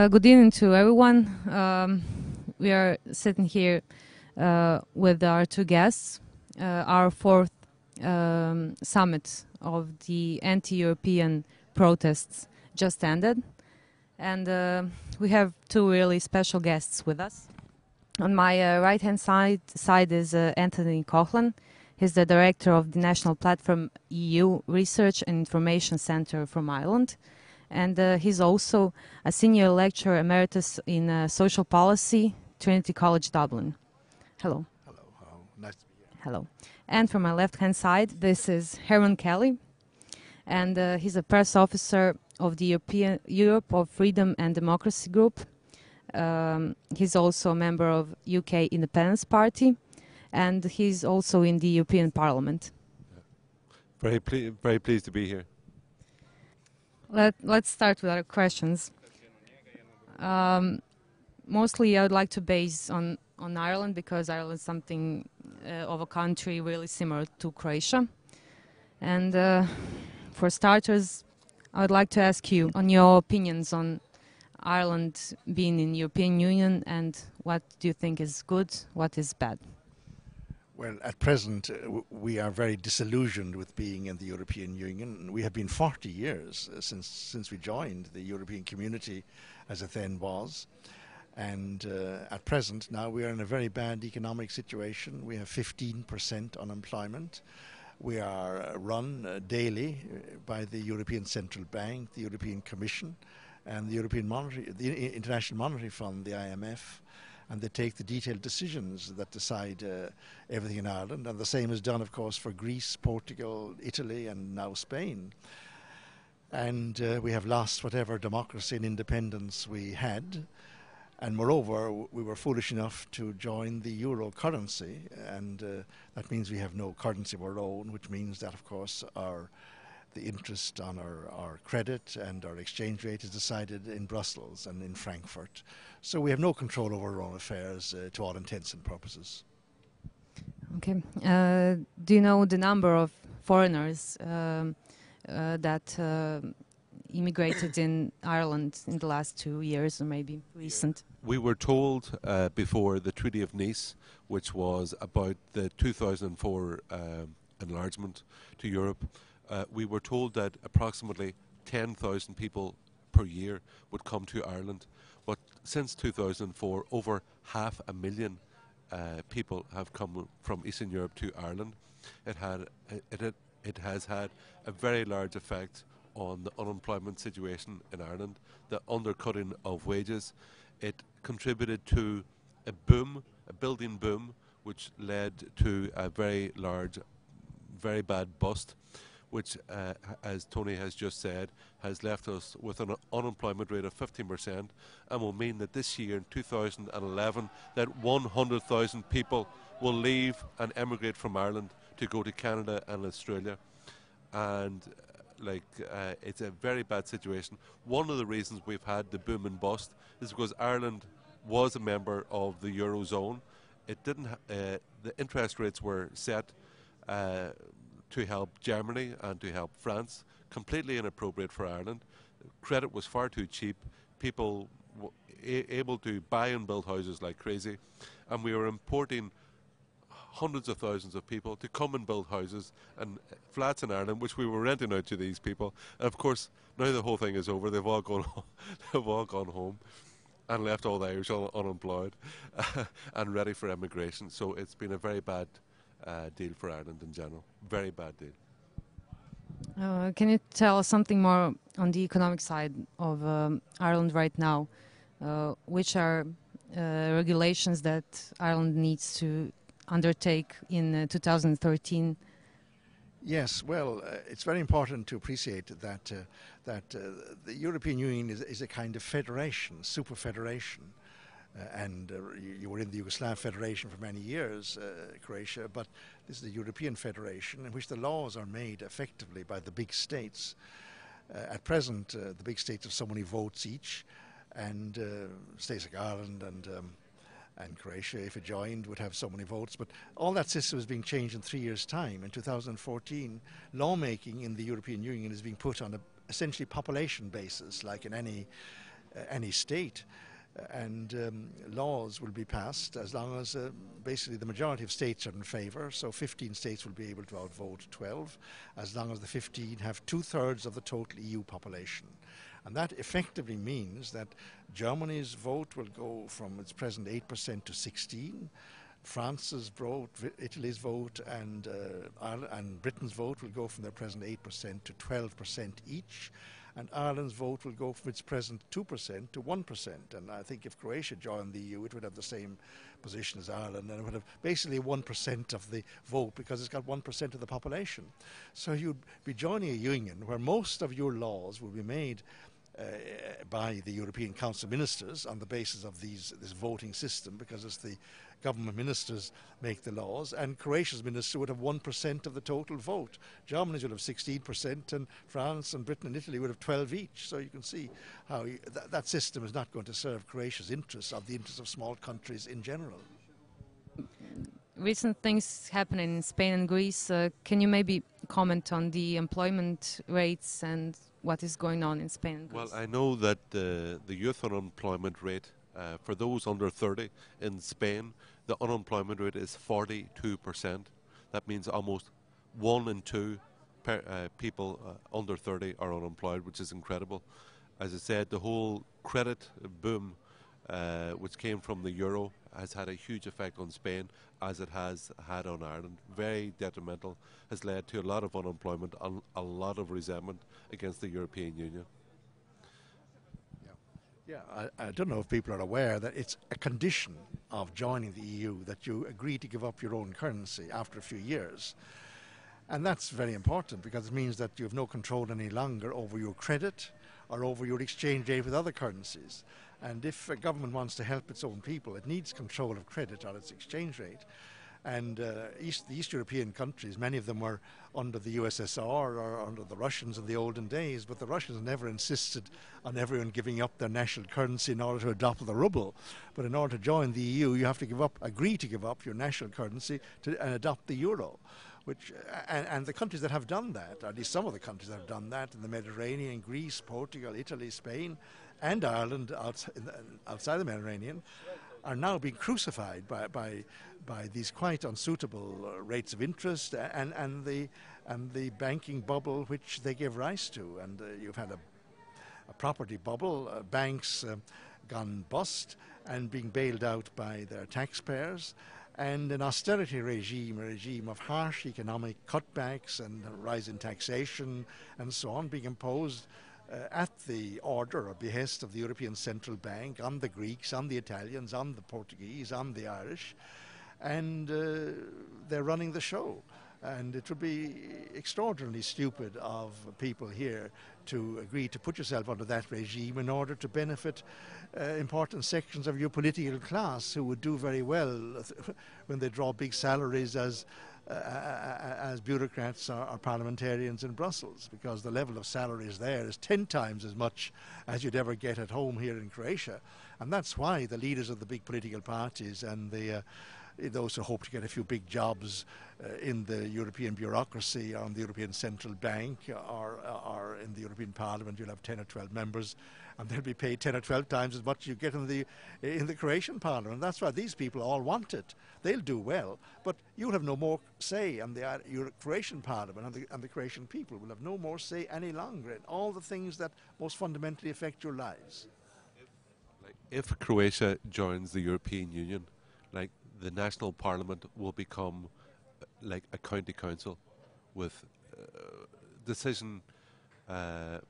Good evening to everyone. We are sitting here with our two guests. Our fourth summit of the anti-European protests just ended. And we have two really special guests with us. On my right-hand side is Anthony Coughlan. He's the director of the National Platform EU Research and Information Centre from Ireland. And he's also a senior lecturer emeritus in social policy, Trinity College Dublin. Hello. Hello. Hello. Nice to be here. Hello. And from my left-hand side, this is Herman Kelly. And he's a press officer of the Europe of Freedom and Democracy Group. He's also a member of UK Independence Party. And he's also in the European Parliament. Yeah. Very pleased to be here. Let's start with our questions. Mostly I would like to base on Ireland, because Ireland is something of a country really similar to Croatia. And for starters, I would like to ask you on your opinions on Ireland being in the European Union, and what do you think is good, what is bad? Well, at present, we are very disillusioned with being in the European Union. We have been 40 years since we joined the European community, as it then was. And at present, now we are in a very bad economic situation. We have 15% unemployment. We are run daily by the European Central Bank, the European Commission, and the International Monetary Fund, the IMF. And they take the detailed decisions that decide everything in Ireland. And the same is done, of course, for Greece, Portugal, Italy, and now Spain. And we have lost whatever democracy and independence we had. And moreover, we were foolish enough to join the euro currency. And that means we have no currency of our own, which means that, of course, the interest on our credit and our exchange rate is decided in Brussels and in Frankfurt. So we have no control over our own affairs to all intents and purposes. Okay. Do you know the number of foreigners that immigrated in Ireland in the last 2 years, or maybe recent? We were told before the Treaty of Nice, which was about the 2004 enlargement to Europe, we were told that approximately 10,000 people per year would come to Ireland. But since 2004, over 500,000 people have come from Eastern Europe to Ireland. It has had a very large effect on the unemployment situation in Ireland, the undercutting of wages. It contributed to a boom, a building boom, which led to a very large, very bad bust, which, as Tony has just said, has left us with an unemployment rate of 15%, and will mean that this year, in 2011, that 100,000 people will leave and emigrate from Ireland to go to Canada and Australia. And it's a very bad situation. One of the reasons we've had the boom and bust is because Ireland was a member of the Eurozone. It didn't. The interest rates were set to help Germany and to help France, completely inappropriate for Ireland. Credit was far too cheap. People were able to buy and build houses like crazy, and we were importing hundreds of thousands of people to come and build houses and flats in Ireland, which we were renting out to these people. And of course, now the whole thing is over. They've all gone home and left all the Irish unemployed and ready for emigration. So it's been a very bad deal for Ireland in general. Very bad deal. Can you tell us something more on the economic side of Ireland right now? Which are regulations that Ireland needs to undertake in 2013? Yes, well, it's very important to appreciate that the European Union is a kind of federation, super federation. And you were in the Yugoslav Federation for many years, Croatia, but this is the European Federation in which the laws are made effectively by the big states. At present, the big states have so many votes each, and states like Ireland and Croatia, if it joined, would have so many votes. But all that system is being changed in 3 years' time. In 2014, lawmaking in the European Union is being put on a essentially population basis, like in any any state. And laws will be passed as long as basically the majority of states are in favour. So 15 states will be able to outvote 12, as long as the 15 have 2/3 of the total EU population. And that effectively means that Germany's vote will go from its present 8% to 16%. France's vote, Italy's vote, and Britain's vote will go from their present 8% to 12% each. And Ireland's vote will go from its present 2% to 1%. And I think if Croatia joined the EU, it would have the same position as Ireland, and it would have basically 1% of the vote because it's got 1% of the population. So you'd be joining a union where most of your laws will be made by the European Council ministers on the basis of this voting system, because it's the government ministers make the laws, and Croatia's minister would have 1% of the total vote. Germany's would have 16%, and France and Britain and Italy would have 12 each. So you can see how that system is not going to serve Croatia's interests or the interests of small countries in general. Recent things happening in Spain and Greece. Can you maybe comment on the employment rates and what is going on in Spain and Greece? Well, I know that the youth unemployment rate for those under 30 in Spain, the unemployment rate is 42%. That means almost 1 in 2 people under 30 are unemployed, which is incredible. As I said, the whole credit boom, which came from the euro, has had a huge effect on Spain, as it has had on Ireland. Very detrimental, has led to a lot of unemployment and a lot of resentment against the European Union. Yeah, I don't know if people are aware that it's a condition of joining the EU that you agree to give up your own currency after a few years. And that's very important, because it means that you have no control any longer over your credit or over your exchange rate with other currencies. And if a government wants to help its own people, it needs control of credit or its exchange rate. And the East European countries, many of them were under the USSR or under the Russians in the olden days, but the Russians never insisted on everyone giving up their national currency in order to adopt the ruble. But in order to join the EU, you have to agree to give up your national currency and adopt the euro. And the countries that have done that, or at least some of the countries that have done that in the Mediterranean, Greece, Portugal, Italy, Spain, and Ireland outside the Mediterranean, are now being crucified by these quite unsuitable rates of interest and the banking bubble which they give rise to. And you've had a property bubble, banks gone bust and being bailed out by their taxpayers, and an austerity regime, a regime of harsh economic cutbacks and a rise in taxation and so on, being imposed at the order or behest of the European Central Bank on the Greeks, on the Italians, on the Portuguese, on the Irish, and they're running the show. And it would be extraordinarily stupid of people here to agree to put yourself under that regime in order to benefit important sections of your political class who would do very well when they draw big salaries as bureaucrats or parliamentarians in Brussels, because the level of salaries there is 10 times as much as you'd ever get at home here in Croatia. And that's why the leaders of the big political parties and those who hope to get a few big jobs in the European bureaucracy or in the European Central Bank or in the European Parliament, you'll have 10 or 12 members, and they'll be paid 10 or 12 times as much as you get in the Croatian Parliament. That's why these people all want it. They'll do well, but you'll have no more say, and the Croatian Parliament and the Croatian people will have no more say any longer in all the things that most fundamentally affect your lives. If Croatia joins the European Union, the national parliament will become like a county council with decision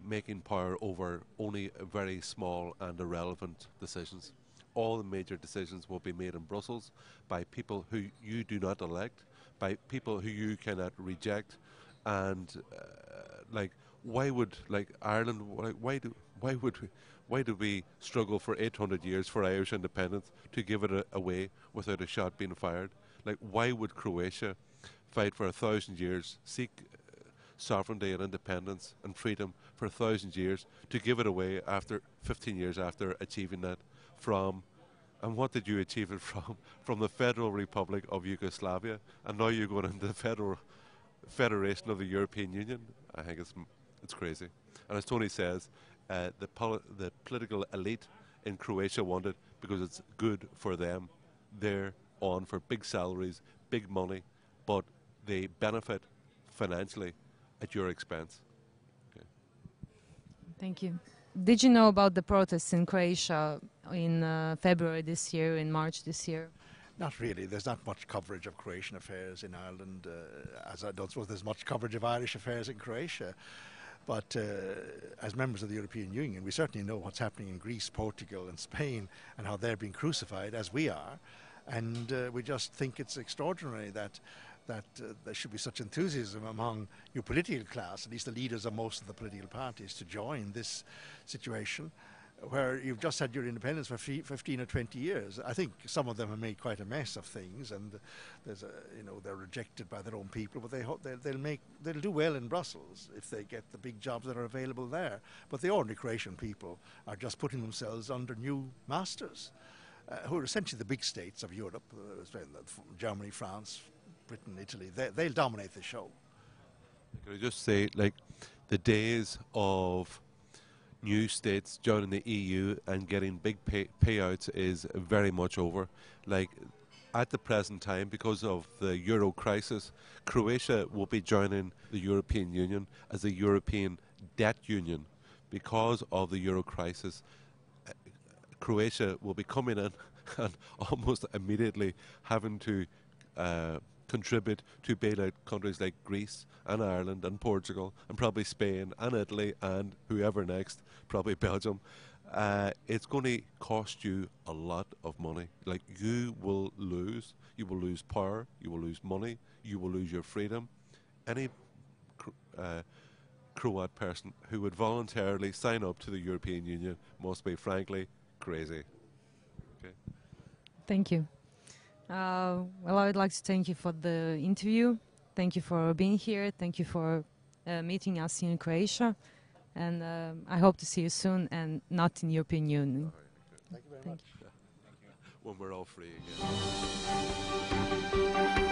making power over only very small and irrelevant decisions. All the major decisions will be made in Brussels by people who you do not elect, by people who you cannot reject. And why would Ireland? Why do we struggle for 800 years for Irish independence to give it away without a shot being fired? Why would Croatia fight for 1,000 years, seek sovereignty and independence and freedom for 1,000 years, to give it away after 15 years after achieving that and what did you achieve it from? From the Federal Republic of Yugoslavia, and now you're going into the Federation of the European Union. I think it's crazy. And as Tony says, the political elite in Croatia want it because it's good for them. They're on for big salaries, big money, but they benefit financially at your expense. Okay. Thank you. Did you know about the protests in Croatia in February this year, in March this year? Not really. There's not much coverage of Croatian affairs in Ireland, as I don't suppose there's much coverage of Irish affairs in Croatia. But as members of the European Union, we certainly know what's happening in Greece, Portugal and Spain and how they're being crucified, as we are. And we just think it's extraordinary that there should be such enthusiasm among your political class, at least the leaders of most of the political parties, to join this situation where you've just had your independence for 15 or 20 years. I think some of them have made quite a mess of things, and they're rejected by their own people, but they hope they'll do well in Brussels if they get the big jobs that are available there. But the ordinary Croatian people are just putting themselves under new masters, who are essentially the big states of Europe, Germany, France, Britain, Italy. They'll dominate the show. Can I just say, like, the days of new states joining the EU and getting big payouts is very much over. Like, at the present time, because of the euro crisis, Croatia will be joining the European Union as a European debt union. Because of the euro crisis, Croatia will be coming in and almost immediately having to contribute to bail out countries like Greece and Ireland and Portugal and probably Spain and Italy and whoever next, probably Belgium. It's going to cost you a lot of money. Like, you will lose power, you will lose money, you will lose your freedom. Any Croat person who would voluntarily sign up to the European Union must be, frankly, crazy. Okay. Thank you. Well, I would like to thank you for the interview. Thank you for being here. Thank you for meeting us in Croatia. And I hope to see you soon, and not in the European Union. Thank you very much. When we're all free again.